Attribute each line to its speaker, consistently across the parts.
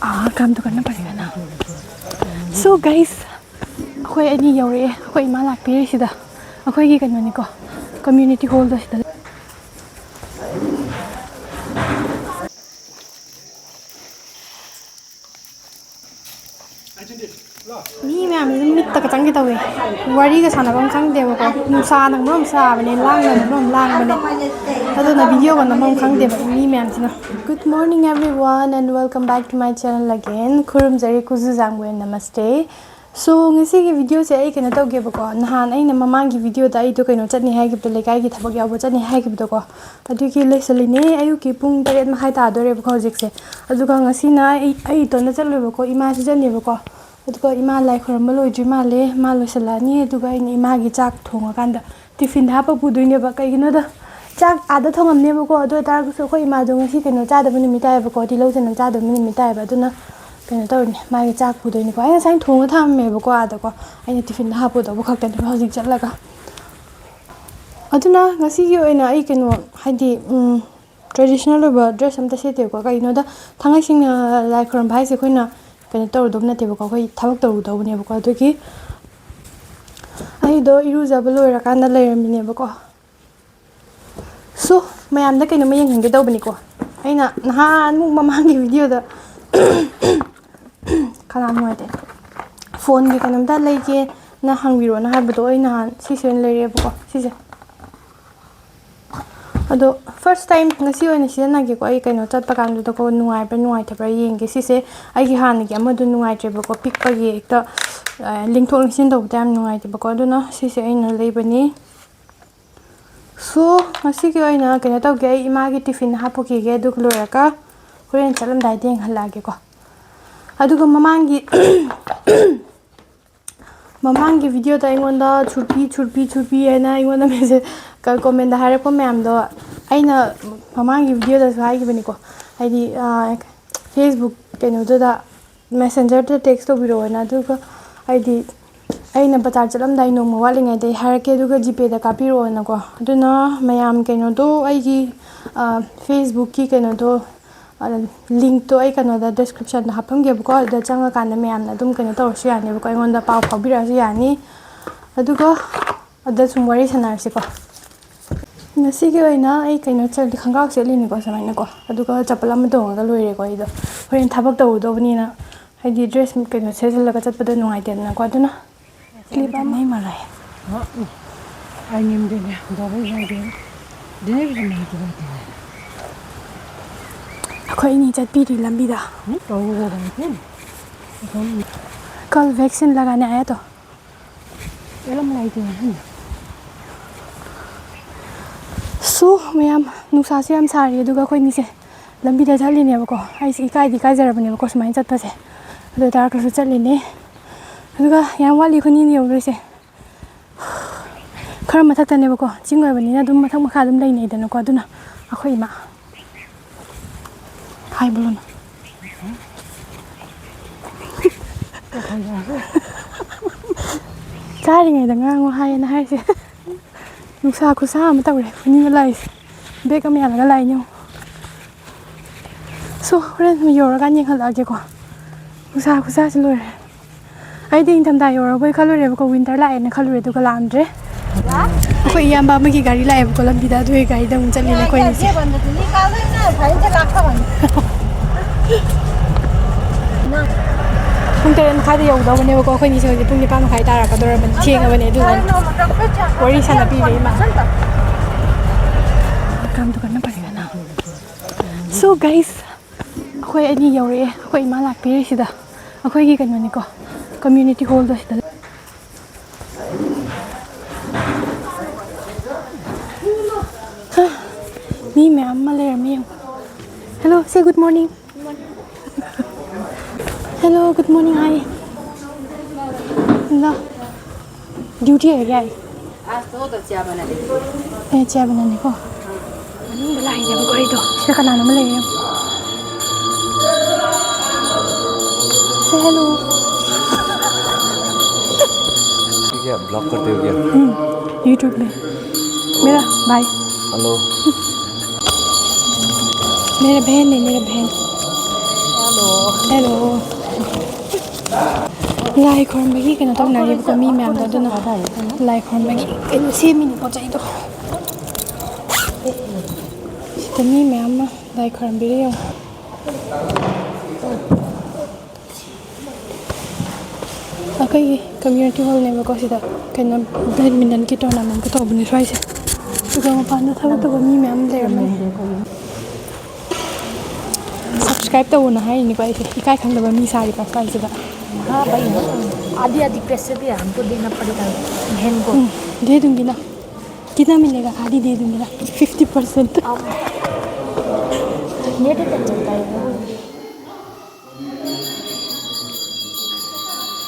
Speaker 1: काम तो करना पड़ेगा ना. So guys, अखोई अनी यौरे अखोई इमा लाक्पिरे सिदा अखोई की कन्नोनी को community hall दा सिदा मी मैम मित तक चंगे तवे वारी का सानबम खंगदेबो को नुसा नंगम साबने लांगने अदुना वीडियो को नमम खंगदेबो me ma'am Cina. Good morning everyone and welcome back to my channel again. Khurumjari kuzu jangwe namaste. So ngasi ki video se ai kena tawge ko nahan ai na mamang ki video da ai to kaino chani hai ki leikai ki thabak yaoba chani hai ki ko adu ki lesaline ayu ki pung 8 ma khai ta dore ko hojik se adu ka ngasi na ai to na chalwe ko ima si jani ko aduga ima lai khoram loi ma le ma loisalani aduga ini ima gi chak thonga kanda tiffin hapa puduine ba kai gina da chak ada thongam ne ko adu tar ko khoi ima do ngasi kaino cha da bani mitai ba ko ti lo chen cha da bani mitai ba aduna kaino tawni ma gi chak puduine ko ai sai thonga tham me ba ko ada ko ai tiffin hapa do ba khak tan hojik chatlaga aduna ngasi gi oina ai kaino haidi traditional ba dress am ta se te ko kaino da thangai sing lai khoram bhai se khoina kena tawdom na tebo ko khoi thabak tawdo ne ko aduki ai do iruja ba loira kan da leiramine ba ko so mayam da kena mayeng hangge dawbani ko aina nahan muk mamang gi video da kala moite phone gi kanam da leike na hangwiro na habdo ai nahan sisen leire ba ko sise ado first time ngasi oina sina gi ko ai kaino chatpa kan do ko nuai ba nuai thapra yeng gi sise ai gi han gi amadu nuai tre ba ko pick pa gi ekta link thong sin do tam nuai te ba ko do na sise aina leibani so ngasi gi oina kaino taw gi ima gi tiffin hapo ki ge du klora ka horen chalam dai deng hala ge ko adu ko mamangi mamangi video da ingonda churpi aina ingonda message ka comment da hare ko ma'am do aina mamangi video da sai gi bani ko aidi Facebook keno da messenger da text to biro na du ko aidi aina bazar chalam dai no mo wali ngai dai hare ke du ko gp da ka piro na ko aduna mayam keno do ai gi Facebook ki keno do link to ai kano da description da hapam ge ko da changa kan da mayam na dum keno to su yani ko ingon da pau phobira su yani adu ko ada sum wari sanar si ko ngasi gi oina ai kaino chal khangau se lini ko samai na ko aduga chapala ma do ga loire ko ido horen thabak do do bani na haidi dress mi kaino sejal ga chat pada nuai ten na ko aduna clip mai marai ha ai nim de ne do ba jai de de ne mai de akhoi ni chat pi ri lambi da to go ga ne kal vaccine lagane aya to elam lai de so mayam nusa se am sari aduga khoi ni se lambi da jali ne ba ko ai si kai di kai jara bane ba ko smai chat pa se adu tar ko su chali ne aduga yam wali khoni ni yore se khara mathak ta ne ba ko chingoi bani na dum mathak makha dum lai nei da na ko aduna akhoi ma hai bulun chari ngai da ngango hai na hai se nusa kusa ma tawre ni ma lai be ka me ala lai nyu so ren mi yora ga ni khala ge ko nusa kusa se lore ai ding tham da yora boi khalore ko winter lai na khalore du ka lam dre ko iyam ba ma ki gari lai ko lam bida doi gari da mun chali na ko ni se ni ka lai na phai je lak kha ban na pung teren khai da yau da bane ko khoi ni se pung ni pa ma khai ta ra ka dor ban thing a bane du wari sana pi re ma काम तो करना पड़ेगा ना. So guys, अखोई अनी you're अखोई इमा लाक्पिरे सिदा अखोई की कन्नोनी को community hall दा सिदा मी मैम मा Laramie hello say good morning hello good morning hi ना duty है क्या आज तो चा बनाने चा बनाने को lai ya ko ito sa kanana malay say hello
Speaker 2: क्या ब्लॉग करते हो क्या
Speaker 1: YouTube में मेरा भाई
Speaker 2: हेलो
Speaker 1: मेरा बहन है मेरा बहन Hello. Lai khormbagi kena tawnaribako mi ma'am do aduna lai khormbagi kena semini pocai do. Sida mi ma'am ma lai khormbiri yo. Akai community hall ne ko sida kena badminton ki tournament ko tawbani swaise. Duga mapana thabak to mi ma'am leramani. Subscribe to na hai ni ko aise ikai khangdaba mi sari pa swaise da.
Speaker 3: हाँ भाई आधी आधी पैसे भी हमको देना पड़ेगा बहन को
Speaker 1: दे दूंगी ना कितना मिलेगा आधी दे दूंगी ना 50%
Speaker 3: नेट पे चलता है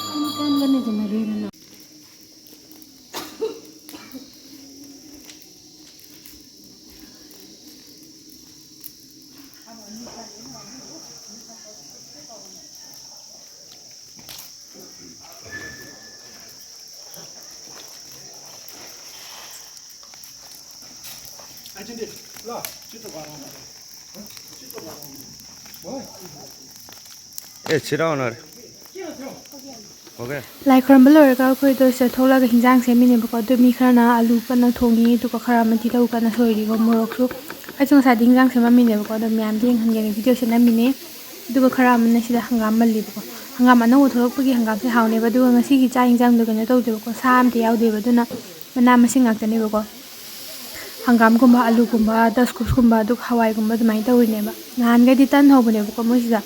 Speaker 3: काम करने देना देना
Speaker 2: छिरा होना हो गया
Speaker 1: lai khormbal lorga khoi do se thola ga hinjang se mine bako do mi khana alu kana thongi to ka khara ma ti lau kana soiri go morok su ai chung sa dingjang se ma mine bako do myam ding hange ne video se na mine do ka khara ma na sida hangam mal li bako hangam ana wo thorok pagi hangam se haune ba do ngasi gi cha hinjang do kana to de bako sam te yaw de ba do na mana masing ngak ne bako hangam gumba alu gumba daskus gumba do hawai gumba do mai tawri ne ba nan ga di tan ho bane bako mo sida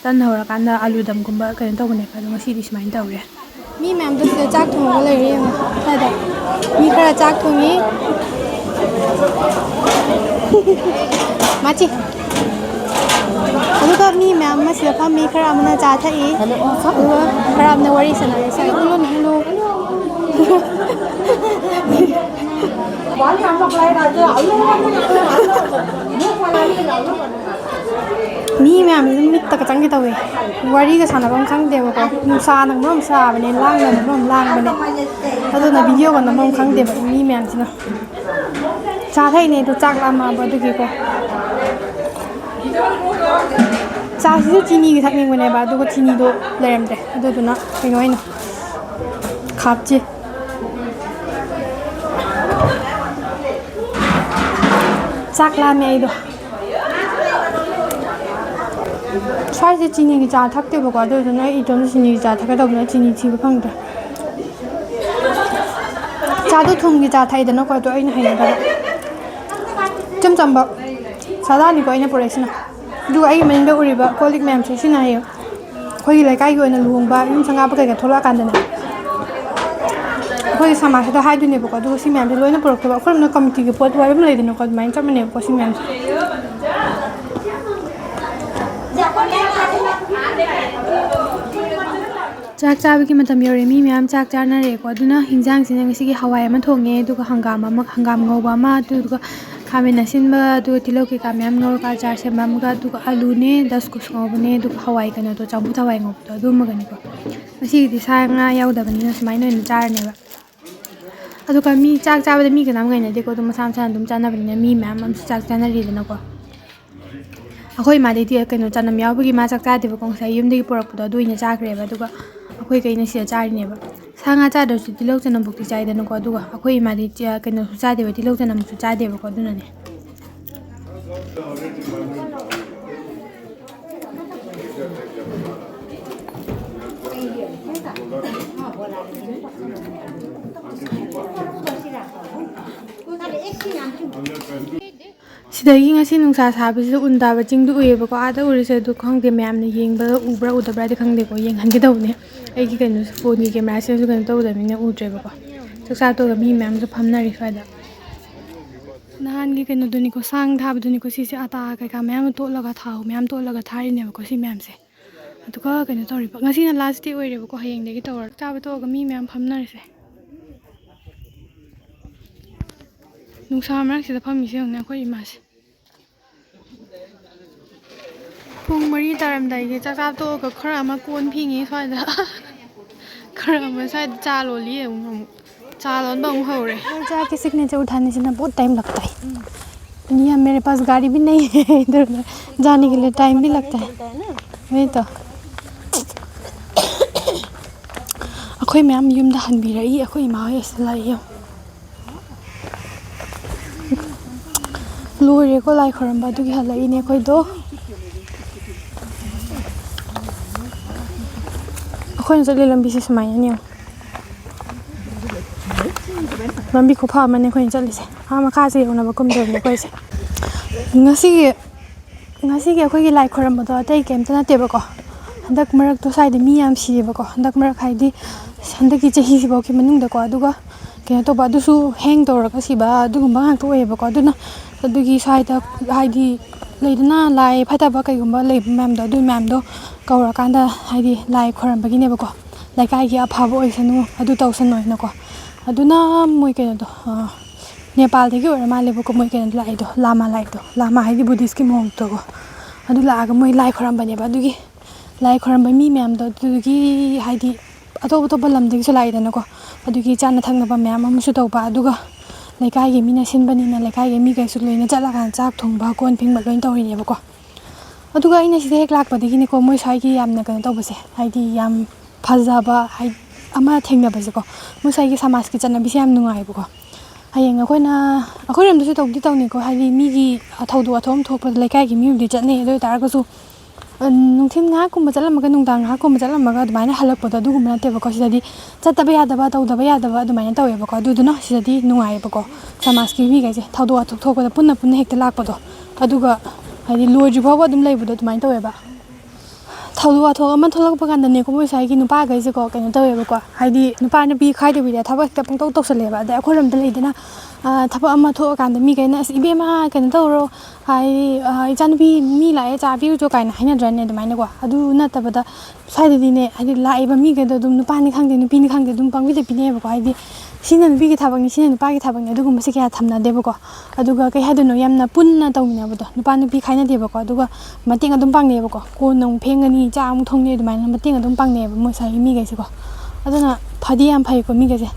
Speaker 1: tan hora kana alu dam gumba kana to bane ba do ngasi di smai tawre mi ma'am do sida chak thong le ri ha da mi khara chak thongi machi aduga mi ma'am ma sida pha mi khara amna cha thai aduga khara amna wari sana re sai hello hello mi ma'am mit ta ka chang ki tawe wari ga sana bang khang de ba ko nu sa nang nom sa bane lang na nom lang bane adu na video ga nom khang de ba mi ma'am sina cha thai ne to chak la ma ba du ki ko cha si chini gi thak ning bane ba du ko chini do lerem de adu du na ke noi na khap chi chak la me do Try the chini gi cha thak te ba ko do na I don chini gi cha thak da na chini chi ba phang da cha do thum gi cha thai da na ko do ai na hai da cham cham ba sa da ni ko ai na pore sina du ai men da uri ba kolik mem chi sina hai khoi gi leikai gi na luong ba yum sanga ba ga thola kan da na khoi sama sa da hai du ne ba ko do si mem de loi na porok ba khoi na committee gi pot wa ba lai da na ko mai cham ne ko si mem chak chabi ki matam yore mi myam chak charna re ko aduna hinjang sin ngasi gi hawai ma thonge du ka hangam ngoba ma du ka khamen asin ba du tilo ki ka myam ngor ka char se mam ga du ka alu ne 10 kus ngob ne du hawai kana to chambu thawai ngob to du ma gani ko ngasi di sa nga yaw da bani na smai no ni char ne ba adu ka mi chak chabi da mi ka nam ngai ne de ko du ma sam san dum chana bani na mi myam am chak chana ri da na ko akoi ma de ti kano chanam yaw bagi ma chak cha de ba kong sai yum de porak pu do ina cha kre ba du ka akoi kai na sia chari ne ba sa nga cha do ti lok chanam buk ti chai da na ko du ka akoi ma de kano su cha de ba ti lok chanam su cha de ba ko du na ne Sidagi ngasi nungsa sabisi unda ba jing du uye ba ko ada uri se du khangde myam ne yeng ba ubra udabra de khangde ko yeng han ge daw ne ai ki kanu phone ni camera se su kan taw da mi ne udre ba ko saksa to ga mi myam su phamna ri fa da nahan gi kanu du ni ko sang tha ba du ni ko si se ata kai ka myam to laga thau myam to laga thari ne ba ko si myam se atu ka kanu to ri ba ngasi na last day oi re ba ko hayeng de gi tawar cha ba to ga mi myam phamna ri se nungsa marak sida phami se ngna ko ima se Pung mari taram dai ge chak chap to ka khara ma kon phingi swai da khara ma sai cha lo li cha lon bang ho re cha के signature उठाने से ना बहुत time लगता है यहाँ मेरे पास गाड़ी भी नहीं है इधर जाने के लिए टाइम भी लगता है ꯃꯤꯇꯣ ꯑꯩꯈꯣꯏ ꯃꯌꯥꯝ ꯌꯨꯝꯗ ꯍꯟꯕꯤꯔꯛꯏ ꯑꯩꯈꯣꯏ ꯏꯃꯥ ꯍꯣꯏ ꯑꯁꯤꯗ ꯂꯥꯛꯏ ꯂꯣꯏꯔꯦꯀꯣ ꯂꯥꯏ ꯈꯣꯏꯔꯝꯕ ꯑꯗꯨꯒꯤ ꯍꯜꯂꯛꯏꯅꯦ ꯑꯩꯈꯣꯏꯗꯣ ꯑꯩꯈꯣꯏꯅ ꯆꯠꯂꯤ ꯂꯝꯕꯤꯁꯦ ꯁꯨꯃꯥꯏꯅꯅꯦ ꯂꯝꯕꯤ ꯈꯨꯐ ꯑꯃꯅꯦ ꯑꯩꯈꯣꯏꯅ ꯆꯠꯂꯤꯁꯦ ꯃꯈꯥꯁꯦ ꯌꯧꯅꯕ ꯀꯨꯝꯗꯣꯏꯅꯦ ꯑꯩꯈꯣꯏꯁꯦ ꯉꯁꯤꯒꯤ ꯑꯩꯈꯣꯏꯒꯤ ꯂꯥꯏ ꯈꯣꯏꯔꯝꯕꯗꯣ ꯑꯇꯩ ꯀꯩꯝꯇ ꯅꯠꯇꯦꯕꯀꯣ ꯍꯟꯗꯛ ꯃꯔꯛꯇꯣ ꯁ꯭ꯋꯥꯏꯗ ꯃꯤ ꯌꯥꯝ ꯁꯤꯌꯦꯕꯀꯣ ꯍꯟꯗꯛ ꯃꯔꯛ ꯍꯥꯏꯗꯤ ꯍꯟꯗꯛꯀꯤ ꯆꯍꯤꯁꯤꯐꯥꯎꯒꯤ ꯃꯅꯨꯡꯗꯀꯣ ꯑꯗꯨꯒ ꯀꯩꯅꯣ ꯇꯧꯕ ꯑꯗꯨꯁꯨ ꯍꯦꯡ ꯇꯧꯔꯒ ꯁꯤꯕ ꯑꯗꯨꯒꯨꯝꯕ ꯉꯥꯛꯇ ꯑꯣꯏꯌꯦꯕꯀꯣ ꯑꯗꯨꯅ ꯑꯗꯨꯒꯤ ꯁ꯭ꯋꯥꯏꯗ ꯍꯥꯏꯗꯤ ꯂꯩꯗꯅ ꯂꯥꯏ ꯐꯠꯇꯕ ꯀꯩꯒꯨꯝꯕ ꯂꯩꯕ ꯃꯌꯥꯝꯗꯣ ꯑꯗꯨ ꯃꯌꯥꯝꯗꯣ ꯀꯧꯔꯀꯥꯟꯗ ꯍꯥꯏꯗꯤ ꯂꯥꯏ ꯈꯣꯏꯔꯝꯕꯒꯤꯅꯦꯕꯀꯣ ꯂꯩꯀꯥꯏꯒꯤ ꯑꯐꯕ ꯑꯣꯏꯁꯅꯨ ꯑꯗꯨ ꯇꯧꯁꯅꯨ ꯍꯥꯏꯅꯀꯣ ꯑꯗꯨꯅ ꯃꯣꯏ ꯀꯩꯅꯣꯗꯣ ꯅꯦꯄꯥꯜꯗꯒꯤ ꯑꯣꯏꯔ ꯃꯥꯜꯂꯦꯕꯀꯣ ꯃꯣꯏ ꯀꯩꯅꯣ ꯂꯥꯛꯏꯗꯣ ꯂꯥꯃꯥ ꯂꯥꯛꯏꯗꯣ ꯂꯥꯃꯥ ꯍꯥꯏꯗꯤ ꯕꯨꯙꯤꯁꯀꯤ ꯃꯑꯣꯡꯗꯀꯣ ꯑꯗꯨ ꯂꯥꯛꯑꯒ ꯃꯣꯏ ꯂꯥꯏ ꯈꯣꯏꯔꯝꯕꯅꯦꯕ ꯑꯗꯨꯒꯤ ꯂꯥꯏ ꯈꯣꯏꯔꯝꯕ ꯃꯤ ꯃꯌꯥꯝꯗꯣ ꯑꯗꯨꯒꯤ ꯍꯥꯏꯗꯤ ꯑꯇꯣꯞꯄ ꯂꯝꯗꯒꯤꯁꯨ ꯂꯥꯛꯏꯗꯅꯀꯣ ꯑꯗꯨꯒꯤ ꯆꯥꯅ ꯊꯛꯅꯕ ꯃꯌꯥꯝ ꯑꯃꯁꯨ ꯇꯧꯕ ꯑꯗꯨꯒ ꯂꯩꯀꯥꯏꯒꯤ ꯃꯤꯅ ꯁꯤꯟꯕꯅꯤꯅ ꯂꯩꯀꯥꯏꯒꯤ ꯃꯤꯈꯩꯁꯨ ꯂꯣꯏꯅ ꯆꯠꯂꯀꯥꯟꯗ ꯆꯥꯛ ꯊꯣꯡꯕ ꯀꯣꯟ ꯐꯦꯡꯕ ꯂꯣꯏꯅ ꯇꯧꯔꯤꯅꯦꯕꯀꯣ ꯑꯗꯨꯒ ꯑꯩꯅ ꯁꯤꯗ ꯍꯦꯛ ꯂꯥꯛꯄꯗꯒꯤꯅꯦꯀꯣ ꯃꯣꯏ ꯁ꯭ꯋꯥꯏꯒꯤ ꯌꯥꯝꯅ ꯀꯩꯅꯣ ꯇꯧꯕꯁꯦ ꯍꯥꯏꯗꯤ ꯌꯥꯝ ꯐꯖꯕ ꯑꯃ ꯊꯦꯡꯅꯕꯁꯦꯀꯣ ꯃꯣꯏ ꯁ꯭ꯋꯥꯏꯒꯤ ꯁꯃꯥꯖꯀꯤ ꯆꯠꯅꯕꯤꯁꯦ ꯌꯥꯝ ꯅꯨꯡꯉꯥꯏꯕꯀꯣ ꯍꯌꯦꯡ ꯑꯩꯈꯣꯏꯔꯣꯝꯗꯁꯨ ꯇꯧꯗꯤ ꯇꯧꯅꯤꯀꯣ ꯍꯥꯏꯗꯤ ꯃꯤꯒꯤ ꯊꯧꯗꯣꯛ ꯋꯥꯊꯣꯛ ꯑꯃ ꯊꯣꯛꯄꯗ ꯂꯩꯀꯥꯏꯒꯤ ꯃꯤꯕꯨꯗꯤ ꯆꯠꯅꯩ ꯑꯗꯨ ꯑꯣꯏꯇꯥꯔꯒꯁꯨ ꯅꯨꯡꯊꯤꯟ ꯉꯥꯏꯍꯥꯛꯀꯨꯝꯕ ꯆꯠꯂꯝꯃꯒ ꯅꯨꯡꯗꯥꯡ ꯉꯥꯏꯍꯥꯛꯀꯨꯝꯕ ꯆꯠꯂꯝꯃꯒ ꯑꯗꯨꯃꯥꯏꯅ ꯍꯜꯂꯛꯄꯗꯣ ꯑꯗꯨꯒꯨꯝꯕ ꯅꯠꯇꯦꯕꯀꯣ ꯁꯤꯗꯗꯤ ꯆꯠꯇꯕ ꯌꯥꯗꯕ ꯇꯧꯗꯕ ꯌꯥꯗꯕ ꯑꯗꯨꯃꯥꯏꯅ ꯇꯧꯋꯦꯕꯀꯣ ꯑꯗꯨꯗꯨꯅ ꯁꯤꯗꯗꯤ ꯅꯨꯡꯉꯥꯏꯌꯦꯕꯀꯣ ꯁꯃꯥꯖꯀꯤ ꯃꯤꯈꯩꯁꯦ ꯊꯧꯗꯣꯛ ꯋꯥꯊꯣꯛ ꯊꯣꯛꯄꯗ ꯄꯨꯟꯅ ꯍꯦꯛꯇ ꯂꯥꯛꯄꯗꯣ ꯑꯗꯨꯒ ꯍꯥꯏꯗꯤ ꯂꯣꯏꯗ꯭ꯔꯤ ꯐꯥꯎꯕ ꯑꯗꯨꯝ ꯂꯩꯕꯗꯣ ꯑꯗꯨꯃꯥꯏꯅ ꯇꯧꯋꯦꯕ ꯊꯧꯗꯣꯛ ꯋꯥꯊꯣꯛ ꯑꯃ ꯊꯣꯛꯂꯛꯄ ꯀꯥꯟꯗꯅꯦꯀꯣ ꯃꯣꯏ ꯁ꯭ꯋꯥꯏꯒꯤ ꯅꯨꯄꯥꯈꯩꯁꯦꯀꯣ ꯀꯩꯅꯣ ꯇꯧꯋꯦꯕꯀꯣ ꯍꯥꯏꯗꯤ ꯅꯨꯄꯥ ꯅꯨꯄꯤ ꯈꯥꯏꯗꯕꯤꯗ ꯊꯕꯛ ꯍꯦꯛꯇ ꯄꯪꯇꯧ ꯇꯧꯁꯜꯂꯦꯕ ꯑꯗꯩ ꯑꯩꯈꯣꯏꯔꯣꯝꯗ ꯂꯩꯗꯅ ꯊꯕꯛ ꯑꯃ ꯊꯣꯛꯑꯀꯥꯟꯗ ꯃꯤꯈꯩꯅ ꯑꯁ ꯏꯕꯦꯝꯃ ꯀꯩꯅꯣ ꯇꯧꯔꯣ ꯍꯥꯏꯗꯤ ꯏꯆꯥꯅꯨꯄꯤ ꯃꯤ ꯂꯥꯛꯑꯦ ꯆꯥ ꯄꯤꯔꯨꯆꯣ ꯀꯥꯏꯅ ꯍꯥꯏꯅꯗ꯭ꯔꯅꯦ ꯑꯗꯨꯃꯥꯏꯅꯀꯣ ꯑꯗꯨ ꯅꯠꯇꯕꯗ ꯁ꯭ꯋꯥꯏꯗꯗꯤꯅꯦ ꯍꯥꯏꯗꯤ ꯂꯥꯛꯏꯕ ꯃꯤꯈꯩꯗꯣ ꯑꯗꯨꯝ ꯅꯨꯄꯥꯅꯤ ꯈꯪꯗꯦ ꯅꯨꯄꯤꯅꯤ ꯈꯪꯗꯦ ꯑꯗꯨꯝ ꯄꯪꯄꯤꯗ ꯄꯤꯅꯩꯌꯦꯕꯀꯣ ꯍꯥꯏꯗꯤ ꯁꯤꯅ ꯅꯨꯄꯤꯒꯤ ꯊꯕꯛꯅꯤ ꯁꯤꯅ ꯅꯨꯄꯥꯒꯤ ꯊꯕꯛꯅꯤ ꯑꯗꯨꯒꯨꯝꯕꯁꯦ kaya ꯊꯝꯅꯗꯦꯕꯀꯣ ꯑꯗꯨꯒ ꯀꯩ ꯍꯥꯏꯗꯣꯏꯅꯣ ꯌꯥꯝꯅ ꯄꯨꯟꯅ ꯇꯧꯃꯤꯟꯅꯕꯗꯣ ꯅꯨꯄꯥ ꯅꯨꯄꯤ ꯈꯥꯏꯅꯗꯦꯕꯀꯣ ꯑꯗꯨꯒ ꯃꯇꯦꯡ ꯑꯗꯨꯝ ꯄꯥꯡꯅꯩꯌꯦꯕꯀꯣ ꯀꯣꯟ ꯑꯃꯨꯛ ꯐꯦꯡꯒꯅꯤ ꯆꯥꯛ ꯑꯃꯨꯛ ꯊꯣꯡꯅꯤ ꯑꯗꯨꯃꯥꯏꯅ ꯃꯇꯦꯡ ꯑꯗꯨم ꯄꯥꯡꯅꯩꯌꯦꯕ ꯃꯣꯏ ꯁ꯭ꯋꯥꯏꯒꯤ ꯃꯤꯈꯩꯁꯦꯀꯣ ꯑꯗꯨꯅ ꯐꯗꯤ ꯌꯥꯝ ꯐꯩꯀꯣ ꯃꯤꯈꯩꯁꯦ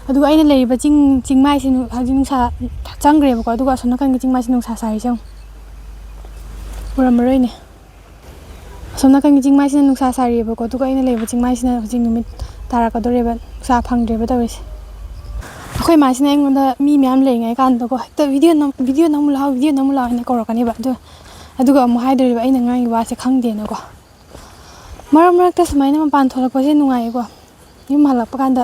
Speaker 1: ꯑꯗꯨꯒ ꯑꯩꯅ ꯂꯩꯔꯤꯕ ꯆꯤꯡꯃꯥꯏꯁꯦ ꯍꯧꯖꯤꯛ ꯅꯨꯡꯁꯥ ꯆꯪꯈ꯭ꯔꯦꯕꯀꯣ ꯑꯗꯨꯒ ꯑꯁꯣꯝ ꯅꯥꯀꯟꯒꯤ ꯆꯤꯡꯃꯥꯏꯁꯦ ꯅꯨꯡꯁꯥ ꯁꯥꯔꯤꯁꯦ ꯑꯃꯨꯛ ꯎꯔꯝꯃꯔꯣꯏꯅꯦ ꯑꯁꯣꯝ ꯅꯥꯀꯟꯒꯤ ꯆꯤꯡꯃꯥꯏꯁꯤꯅ ꯅꯨꯡꯁꯥ ꯁꯥꯔꯤꯑꯕꯀꯣ ꯑꯗꯨꯒ ꯑꯩꯅ ꯂꯩꯕ ꯆꯤꯡꯃꯥꯏꯁꯤꯅ ꯍꯧꯖꯤꯛ ꯅꯨꯃꯤꯠ ꯇꯥꯔꯛꯀꯗꯧꯔꯦꯕ ꯅꯨꯡꯁꯥ ꯐꯪꯗ꯭ꯔꯦꯕ ꯇꯧꯔꯤꯁꯦ ꯑꯩꯈꯣꯏ ꯃꯥꯁꯤꯅ ꯑꯩꯉꯣꯟꯗ ꯃꯤ ꯃꯌꯥꯝ ꯂꯩꯔꯤꯉꯩ ꯀꯥꯟꯗꯀꯣ ꯍꯦꯛꯇ ꯚꯤꯗꯤꯑꯣ ꯅꯝꯃꯨ ꯂꯥꯛꯑꯣ ꯍꯥꯏꯅ ꯀꯧꯔꯛꯀꯅꯦꯕ ꯑꯗꯨꯒ ꯑꯃꯨꯛ ꯍꯥꯏꯗꯣꯔꯤꯕ ꯑꯩꯅ ꯉꯥꯡꯉꯤ ꯋꯥꯁꯦ ꯈꯪꯗꯦꯅꯀꯣ ꯃꯔꯛ ꯃꯔꯛꯇ ꯁꯨꯃꯥꯏꯅ ꯃꯄꯥꯟ ꯊꯣꯛꯂꯛꯄꯁꯦ ꯅꯨꯡꯉꯥꯏꯌꯦꯀꯣ ꯌꯨꯝ ꯍꯜꯂꯛꯄ ꯀꯥꯟꯗ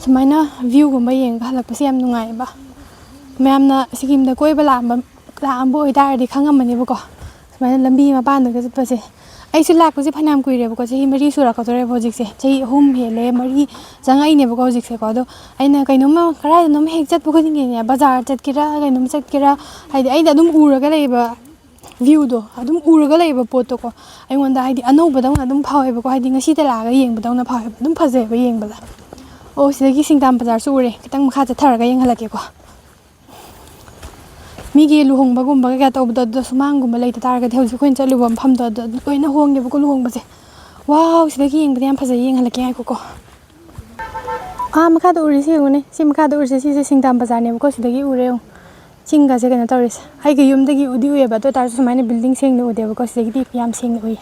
Speaker 1: ꯁꯨꯃꯥꯏꯅ ꯚ꯭ꯌꯨꯒꯨꯝꯕ ꯌꯦꯡꯉꯒ ꯍꯜꯂꯛꯄꯁꯦ ꯌꯥꯝ ꯅꯨꯡꯉꯥꯏꯌꯦꯕ ꯃꯌꯥꯝꯅ ꯁꯤꯀꯤꯝꯗ ꯀꯣꯏꯕ ꯂꯥꯛꯑꯝꯕ ꯑꯣꯏꯇꯥꯔꯗꯤ ꯈꯪꯉꯝꯃꯅꯦꯕꯀோ ꯁꯨꯃꯥꯏꯅ ꯂꯝꯕꯤ ꯃꯄꯥꯟꯗꯒ ꯆꯠꯄꯁꯦ ꯑꯩꯁꯨ ꯂꯥꯛꯄꯁꯦ ꯐꯅꯌꯥꯝ ꯀꯨꯏꯔꯦꯕꯀꯣ ꯆꯍꯤ 4 ꯁꯨꯔꯛꯀꯗꯧꯔꯦꯕ ꯍꯧꯖꯤꯛꯁꯦ ꯆꯍꯤ 3 ꯍꯦꯜꯂꯦ 4 ꯆꯪꯉꯛꯏꯅꯦꯕꯀꯣ ꯍꯧꯖꯤꯛꯁꯦꯀꯣ ꯑꯗꯣ ꯑꯩꯅ ꯀꯩꯅꯣꯝꯃ ꯀꯗꯥꯏꯗꯅꯣꯝ ꯍꯦꯛ ꯆꯠꯄ ꯈꯨꯗꯤꯡꯒꯤꯅꯦ ꯕꯖꯥꯔ ꯆꯠꯀꯦꯔꯥ ꯀꯩꯅꯣꯝ ꯆꯠꯀꯦꯔꯥ ꯍꯥꯏꯗꯤ ꯑꯩꯅ ꯑꯗꯨꯝ ꯎꯔꯒ ꯂꯩꯕ ꯚ꯭ꯌꯨꯗꯣ ꯑꯗꯨꯝ ꯎꯔꯒ ꯂꯩꯕ ꯄꯣꯠꯇꯣꯀꯣ ꯑꯩꯉꯣꯟꯗ ꯍꯥꯏꯗꯤ ꯑꯅꯧꯕꯗꯧꯅ ꯑꯗꯨꯝ ꯐꯥꯎꯋꯦꯕꯀꯣ ꯍꯥꯏꯗꯤ ꯉꯁꯤꯗ ꯂꯥꯛꯑꯒ ꯌꯦꯡꯕꯗꯧꯅ ꯐꯥꯎꯋꯦꯕ ꯑꯗꯨꯝ ꯐꯖꯩꯑꯕ ꯌꯦꯡꯕꯗ ꯁꯤꯗꯒꯤ ꯁꯤꯡꯗꯥꯝ ꯕꯖꯥꯔꯁꯨ ꯎꯔꯦ ꯈꯤꯇꯪ ꯃꯈꯥ ꯆꯠꯊꯔꯒ ꯌꯦꯡꯍꯜꯂꯛꯀꯦꯀꯣ ꯃꯤꯒꯤ ꯂꯨꯍꯣꯡꯕꯒꯨꯝꯕ ꯀꯩꯀꯥ ꯇꯧꯕꯗꯣ ꯑꯗꯨꯗ ꯁꯨꯃꯥꯡꯒꯨꯝꯕ ꯂꯩꯇ ꯇꯥꯔꯒꯗꯤ ꯍꯧꯖꯤꯛ ꯑꯩꯈꯣꯏꯅ ꯆꯠꯂꯨꯕ ꯃꯐꯝꯗꯣ ꯑꯗꯨ ꯂꯣꯏꯅ ꯍꯣꯡꯉꯦꯕꯀꯣ ꯂꯨꯍꯣꯡꯕꯁꯦ ꯋꯥꯎ ꯁꯤꯗꯒꯤ ꯌꯦꯡꯕꯗ ꯌꯥꯝ ꯐꯖꯩ ꯌꯦꯡꯍꯜꯂꯛꯀꯦ ꯉꯥꯏꯈꯣꯀꯣ ꯃꯈꯥꯗ ꯎꯔꯤꯁꯤ ꯌꯦꯡꯉꯨꯅꯦ ꯁꯤ ꯃꯈꯥꯗ ꯎꯔꯤꯁꯦ ꯁꯤꯁꯦ ꯁꯤꯡꯗꯥꯝ ꯕꯖꯥꯔꯅꯦꯕꯀꯣ ꯁꯤꯗꯒꯤ ꯎꯔꯦ ꯌꯦꯡꯉꯨ ꯆꯤꯡꯒꯁꯦ ꯀꯩꯅꯣ ꯇꯧꯔꯤꯁꯦ ꯑꯩꯒꯤ ꯌꯨꯝꯗꯒꯤ ꯎꯏꯑꯕ ꯑꯗꯨ ꯑꯣꯏꯇꯥꯔꯁꯨ ꯁꯨꯃꯥꯏꯅ ꯕꯤꯜꯗꯤꯡ ꯁꯦꯡꯅ ꯎꯗꯦꯕꯀꯣ ꯁꯤꯗꯒꯤꯗꯤ ꯌꯥꯝ ꯁꯦꯡꯅ ꯎꯏ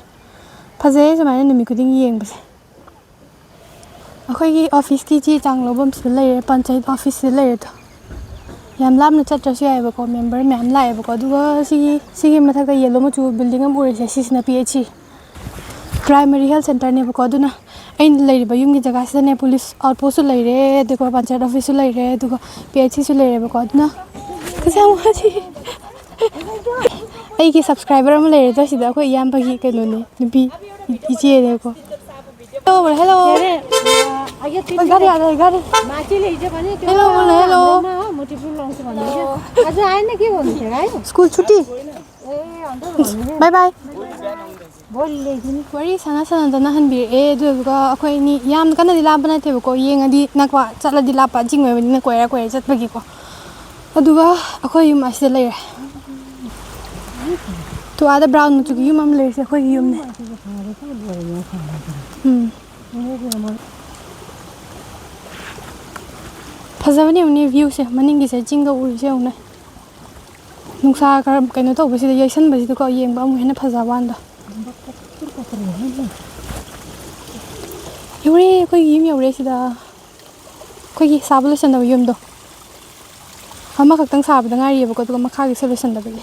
Speaker 1: ꯐꯖꯩ ꯁꯨꯃꯥꯏꯅ ꯅꯨꯃꯤꯠ ꯈꯨꯗꯤꯡꯒꯤ ꯌꯦꯡꯕꯁꯦ ꯑꯩꯈꯣꯏꯒꯤ ꯑꯣꯐꯤꯁꯀꯤ ꯆꯦ ꯆꯥꯡ ꯂꯧꯐꯝꯁꯤꯗ ꯂꯩꯔꯦ ꯄꯟꯆꯥꯌꯦꯠ ꯑꯣꯐꯤꯁꯁꯤꯗ ꯂꯩꯔꯦꯗꯣ ꯌꯥꯝ ꯂꯥꯞꯅ ꯆꯠꯇ꯭ꯔꯁꯨ ꯌꯥꯏꯑꯕꯀꯣ ꯃꯦꯝꯕꯔ ꯃꯌꯥꯝ ꯂꯥꯛꯑꯦꯕꯀꯣ ꯑꯗꯨꯒ ꯁꯤꯒꯤ ꯃꯊꯛꯇ ꯌꯦꯜꯂꯣ ꯃꯆꯨ ꯕꯤꯜꯗꯤꯡ ꯑꯃ ꯎꯔꯤꯁꯦ ꯁꯤꯁꯤꯅ PHC ꯄ꯭ꯔꯥꯏꯃꯥꯔꯤ ꯍꯦꯜꯊ ꯁꯦꯟꯇꯔꯅꯦꯕꯀꯣ ꯑꯗꯨꯅ ꯑꯩꯅ ꯂꯩꯔꯤꯕ ꯌꯨꯝꯒꯤ ꯖꯒꯥꯁꯤꯗꯅꯦ ꯄꯨꯂꯤꯁ ꯑꯥꯎꯠꯄꯣꯁꯁꯨ ꯂꯩꯔꯦ ꯑꯗꯨꯒ ꯄꯟꯆꯥꯌꯦꯠ ꯑꯣꯐꯤꯁꯁꯨ ꯂꯩꯔꯦ ꯑꯗꯨꯒ PHCꯁꯨ ꯂꯩꯔꯦꯕꯀꯣ ꯑꯗꯨꯅ ꯑꯩꯒꯤ ꯁꯕꯁꯀ꯭ꯔꯥꯏꯕꯔ ꯑꯃ ꯂꯩꯔꯦꯗꯣ ꯁꯤꯗ ꯑꯩꯈꯣꯏ ꯏꯌꯥꯝꯕꯒꯤ ꯀꯩꯅꯣꯅꯦ ꯅꯨꯄꯤ ꯏꯆꯦꯅꯦꯕꯀꯣ ꯍꯦꯜꯂꯣ गाडी आला आहे गाडी हेलो बोला हेलो स्कुल छुट्टी बाय बाय वरी साना हꯟꯕꯤꯔꯛꯑꯦ ꯑꯗꯨꯒ ꯑꯩꯈꯣꯏ ꯑꯅꯤ ꯌꯥꯝ ꯀꯟꯅꯗꯤ ꯂꯥꯞꯄ ꯅꯠꯇꯦꯕꯀꯣ ꯌꯦꯡꯉꯗꯤ ꯅꯛꯄ ꯆꯠꯂꯗꯤ ꯂꯥꯞꯄ ꯆꯤꯡ ꯑꯣꯏꯕꯅꯤꯅ ꯀꯣꯏꯔ ꯆꯠꯄꯒꯤꯀꯣ ꯑꯗꯨꯒ ꯑꯩꯈꯣꯏ ꯌꯨꯝ ꯑꯁꯤꯗ ꯂꯩꯔꯦ ꯇꯨꯋꯥꯗ ꯕ꯭ꯔꯥꯎꯟ ꯃꯆꯨꯒꯤ ꯌꯨꯝ ꯑꯃ ꯂꯩꯔꯤꯁꯦ ꯑꯩꯈꯣꯏꯒꯤ ꯌꯨꯝꯅꯦ ꯐꯖꯕꯅꯦ ꯌꯦꯡꯉꯨꯅꯦ ꯚ꯭ꯌꯨꯁꯦ ꯃꯅꯤꯡꯒꯤꯁꯦ ꯆꯤꯡꯒ ꯎꯔꯤꯁꯦ ꯌꯦꯡꯉꯨꯅꯦ ꯅꯨꯡꯁꯥ ꯈꯔ ꯀꯩꯅꯣ ꯇꯧꯕꯁꯤꯗ ꯌꯩꯁꯟꯕꯁꯤꯗꯀꯣ ꯌꯦꯡꯕ ꯑꯃꯨꯛ ꯍꯦꯟꯅ ꯐꯖꯕ ꯋꯥꯟꯗ ꯌꯧꯔꯦ ꯑꯩꯈꯣꯏꯒꯤ ꯌꯨꯝ ꯌꯧꯔꯦ ꯁꯤꯗ ꯑꯩꯈꯣꯏꯒꯤ ꯁꯥꯕ ꯂꯣꯏꯁꯟꯗꯕ ꯌꯨꯝꯗꯣ ꯑꯃꯈꯛꯇꯪ ꯁꯥꯕꯗ ꯉꯥꯏꯔꯤꯑꯕꯀꯣ ꯑꯗꯨꯒ ꯃꯈꯥꯒꯤꯁꯨ ꯂꯣꯏꯁꯟꯗꯕꯒꯤ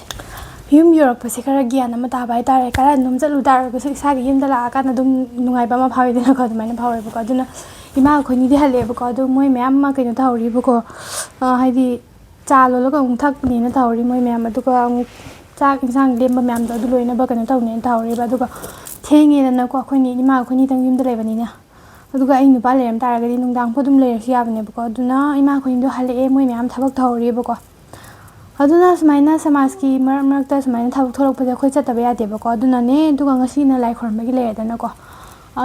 Speaker 1: ꯌꯨꯝ ꯌꯧꯔꯛꯄꯁꯦ ꯈꯔ ꯒ꯭ꯌꯥꯟ ꯑꯃ ꯇꯥꯕ ꯍꯥꯏꯇꯥꯔꯦ ꯈꯔ ꯑꯗꯨꯝ ꯆꯠꯂꯨ ꯇꯥꯔꯒꯁꯨ ꯏꯁꯥꯒꯤ ꯌꯨꯝꯗ ꯂꯥꯛꯑꯀꯥꯟꯗ ꯑꯗꯨꯝ ꯅꯨꯡꯉꯥꯏꯕ ꯑꯃ ꯐꯥꯎꯋꯤꯗꯅꯀꯣ ꯑꯗꯨꯃꯥꯏꯅ ꯐꯥꯎꯋꯦꯕꯀꯣ ꯑꯗꯨꯅ ꯏꯃꯥ ꯑꯩꯈꯣꯏꯅꯤꯗꯤ ꯍꯜꯂꯛꯑꯦꯕꯀꯣ ꯑꯗꯨ ꯃꯣꯏ ꯃꯌꯥꯝ ꯑꯃ ꯀꯩꯅꯣ ꯇꯧꯍꯧꯔꯤꯕꯀꯣ ꯍꯥꯏꯗꯤ ꯆꯥ ꯂꯣꯜꯂꯒ ꯑꯃꯨꯛ ꯊꯛꯄꯅꯦꯅ ꯇꯧꯍꯧꯔꯤ ꯃꯣꯏ ꯃꯌꯥꯝ ꯑꯗꯨꯒ ꯑꯃꯨꯛ ꯆꯥꯛ ꯏꯟꯁꯥꯡ ꯂꯦꯝꯕ ꯃꯌꯥꯝꯗꯣ ꯑꯗꯨ ꯂꯣꯏꯅꯕ ꯀꯩꯅꯣ ꯇꯧꯅꯦꯅ ꯇꯧꯍꯧꯔꯤꯕ ꯑꯗꯨꯒ ꯊꯦꯡꯉꯦꯗꯅꯀꯣ ꯑꯩꯈꯣꯏꯅꯤ ꯏꯃꯥ ꯑꯩꯈꯣꯏꯅꯤꯇꯪ ꯌꯨꯝꯗ ꯂꯩꯕꯅꯤꯅ ꯑꯗꯨꯒ ꯑꯩ ꯅꯨꯄꯥ ꯂꯩꯔꯝ ꯇꯥꯔꯒꯗꯤ ꯅꯨꯡꯗꯥꯡꯐꯥꯎ ꯑꯗꯨꯝ ꯂꯩꯔꯁꯨ ꯌꯥꯕꯅꯦꯕꯀꯣ ꯑꯗꯨꯅ ꯏꯃꯥ ꯑꯩꯈꯣꯏꯅꯤꯗꯣ ꯍꯜꯂꯛꯑꯦ ꯃꯣꯏ ꯃꯌꯥꯝ ꯊꯕꯛ ꯇꯧꯍꯧꯔꯤꯕꯀꯣ ꯑꯗꯨꯅ ꯁꯨꯃꯥꯏꯅ ꯁꯃꯥꯖꯀꯤ ꯃꯔꯛ ꯃꯔꯛꯇ ꯁꯨꯃꯥꯏꯅ ꯊꯕꯛ ꯊꯣꯛꯂꯛꯄꯁꯦ ꯑꯩꯈꯣꯏ ꯆꯠꯇꯕ ꯌꯥꯗꯦꯕꯀꯣ ꯑꯗꯨꯅꯅꯦ ꯑꯗꯨꯒ ꯉꯁꯤꯅ ꯂꯥꯏ ꯈꯣꯏꯔꯝꯕꯒꯤ ꯂꯩꯔꯦꯗꯅꯀꯣ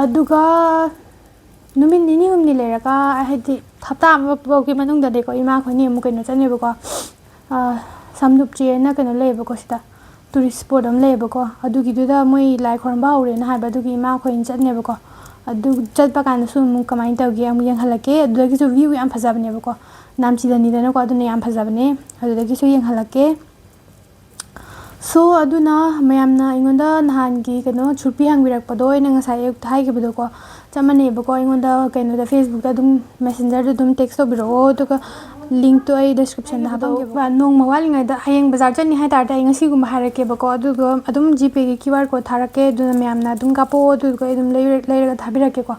Speaker 1: ꯑꯗꯨꯒ ꯅꯨꯃꯤꯠ ꯅꯤꯅꯤ ꯍꯨꯝꯅꯤ ꯂꯩꯔꯒ ꯍꯥꯏꯗꯤ ꯍꯞꯇꯥ ꯑꯃ ꯐꯥꯎꯒꯤ ꯃꯅꯨꯡꯗꯗꯤꯀꯣ ꯏꯃꯥ ꯑꯩꯈꯣꯏꯅꯤ ꯑꯃꯨꯛ ꯀꯩꯅꯣ ꯆꯠꯅꯦꯕꯀꯣ ꯁꯝꯗꯨꯞꯆꯦꯅ ꯀꯩꯅꯣ ꯂꯩꯌꯦꯕꯀꯣ ꯁꯤꯗ ꯇꯨꯔꯤꯁ ꯁ꯭ꯄꯣꯠ ꯑꯃ ꯂꯩꯌꯦꯕꯀꯣ ꯑꯗꯨꯒꯤꯗꯨꯗ ꯃꯣꯏ ꯂꯥꯏ ꯈꯣꯏꯔꯝꯕ ꯍꯧꯔꯦꯅ ꯍꯥꯏꯕ ꯑꯗꯨꯒꯤ ꯏꯃꯥ ꯑꯩꯈꯣꯏꯅ ꯆꯠꯅꯦꯕꯀꯣ ꯑꯗꯨ ꯆꯠꯄ ꯀꯥꯟꯗꯁꯨ ꯑꯃꯨꯛ ꯀꯃꯥꯏꯅ ꯇꯧꯒꯦ ꯑꯃꯨꯛ ꯌꯦꯡꯍꯜꯂꯛꯀꯦ ꯑꯗꯨꯗꯒꯤꯁꯨ ꯚ꯭ꯌꯨ ꯌꯥꯝ ꯐꯖꯕꯅꯦꯕꯀꯣ ꯅꯥꯝꯆꯤꯗꯅꯤꯗꯅꯀꯣ ꯑꯗꯨꯅ ꯌꯥꯝ ꯐꯖꯕꯅꯦ ꯑꯗꯨꯗꯒꯤꯁꯨ ꯌꯦꯡꯍꯜꯂꯛꯀꯦ ꯁꯣ ꯑꯗꯨꯅ ꯃꯌꯥꯝꯅ ꯑꯩꯉꯣꯟꯗ ꯅꯍꯥꯟꯒꯤ ꯀꯩꯅꯣ ꯁꯨꯔꯄꯤ ꯍꯪꯕꯤꯔꯛꯄꯗꯣ ꯑꯩꯅ ꯉꯁꯥꯏ ꯑꯌꯨꯛꯇ ꯍꯥꯏꯈꯤꯕꯗꯣꯀꯣ ꯆꯞ ꯃꯥꯟꯅꯩꯕꯀꯣ ꯑꯩꯉꯣꯟꯗ ꯀꯩꯅꯣꯗ ꯐꯦꯁꯕꯨꯛꯇ ꯑꯗꯨꯝ ꯃꯦꯁꯦꯟꯖꯔꯗ ꯑꯗꯨꯝ ꯇꯦꯛꯁ ꯇꯧꯕꯤꯔꯛꯑꯣ ꯑꯗꯨꯒ ꯂꯤꯡꯛꯇꯣ ꯑꯩ ꯗꯤꯁꯀ꯭ꯔꯤꯞꯁꯟꯗ ꯍꯥꯞꯄꯝꯒꯦꯕ ꯅꯣꯡꯃ ꯋꯥꯠꯂꯤꯉꯩꯗ ꯍꯌꯦꯡ ꯕꯖꯥꯔ ꯆꯠꯅꯤ ꯍꯥꯏ ꯇꯥꯔꯗꯤ ꯑꯩ ꯉꯁꯤꯒꯨꯝꯕ ꯍꯥꯏꯔꯛꯀꯦꯕꯀꯣ ꯑꯗꯨꯒ ꯑꯗꯨꯝ ꯖꯤꯄꯦꯒꯤ QR ꯀꯣꯗ ꯊꯥꯔꯛꯀꯦ ꯑꯗꯨꯅ ꯃꯌꯥꯝꯅ ꯑꯗꯨꯝ ꯀꯥꯞꯄꯛꯑꯣ ꯑꯗꯨꯗꯨꯒ ꯑꯩ ꯑꯗꯨꯝ ꯂꯩꯔꯒ ꯊꯥꯕꯤꯔꯛꯀꯦꯀꯣ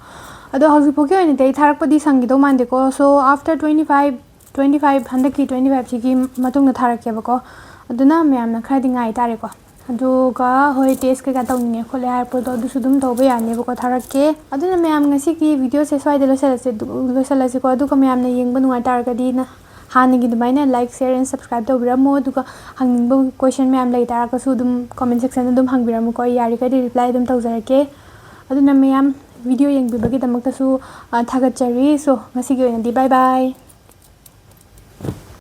Speaker 1: ꯑꯗꯣ ꯍꯧꯖꯤꯛꯐꯥꯎꯒꯤ ꯑꯣꯏꯅꯗꯤ ꯑꯩ ꯊꯥꯔꯛꯄꯗꯤ ꯁꯪꯈꯤꯗꯧ ꯃꯥꯟꯗꯦꯀꯣ ꯁꯣ ꯑꯥꯐꯇꯔ 25 ꯍꯟꯗꯛꯀꯤ 25 ꯃꯇꯨꯡꯗ ꯊꯥꯔꯛꯀꯦꯕꯀꯣ ꯑꯗꯨꯅ ꯃꯌꯥꯝꯅ ꯈꯔꯗꯤ ꯉꯥꯏ ꯇꯥꯔꯦꯀꯣ ꯑꯗꯨꯒ ꯍꯣꯏ ꯇꯦꯁ ꯀꯩꯀꯥ ꯇꯧꯅꯤꯡꯉꯦ ꯈꯣꯠꯂꯦ ꯍꯥꯏꯔꯛꯄꯗꯣ ꯑꯗꯨꯁꯨ ꯑꯗꯨꯝ ꯇꯧꯕ ꯌꯥꯅꯦꯕꯀꯣ ꯊꯥꯔꯛꯀꯦ ꯑꯗꯨꯅ ꯃꯌꯥꯝ ꯉꯁꯤꯒꯤ ꯚꯤꯗꯤꯑꯣꯁꯦ ꯁ꯭ꯋꯥꯏꯗ ꯂꯣꯏꯁꯤꯜꯂꯁꯤꯀꯣ ꯑꯗꯨꯒ ꯃꯌꯥꯝꯅ ꯌꯦꯡꯕ ꯅꯨꯡꯉꯥꯏ ꯇꯥꯔꯒꯗꯤ ꯍꯥꯟꯅꯒꯤ ꯑꯗꯨꯃꯥꯏꯅ ꯂꯥꯏꯛ ꯁꯦꯌꯔ ꯑꯦꯟ ꯁꯕꯁꯀ꯭ꯔꯥꯏꯕ ꯇꯧꯕꯤꯔꯝꯃꯣ ꯑꯗꯨꯒ ꯍꯪꯅꯤꯡꯕ ꯀꯣꯏꯁꯟ ꯃꯌꯥꯝ ꯂꯩ ꯇꯥꯔꯒꯁꯨ ꯑꯗꯨꯝ ꯀꯣꯃꯦꯟ ꯁꯦꯛꯁꯟꯗ ꯑꯗꯨꯝ ꯍꯪꯕꯤꯔꯝꯃꯨꯀꯣ ꯑꯩ ꯌꯥꯔꯤꯈꯩꯗꯤ ꯔꯤꯄ꯭ꯂꯥꯏ ꯑꯗꯨꯝ ꯇꯧꯖꯔꯛꯀꯦ ꯑꯗꯨꯅ ꯃꯌꯥꯝ ꯚꯤꯗꯤꯑꯣ ꯌꯦꯡꯕꯤꯕꯒꯤꯗꯃꯛꯇꯁꯨ ꯊꯥꯒꯠꯆꯔꯤ ꯁꯣ ꯉꯁꯤꯒꯤ ꯑꯣꯏꯅꯗꯤ ꯕꯥꯏ ꯕꯥꯏ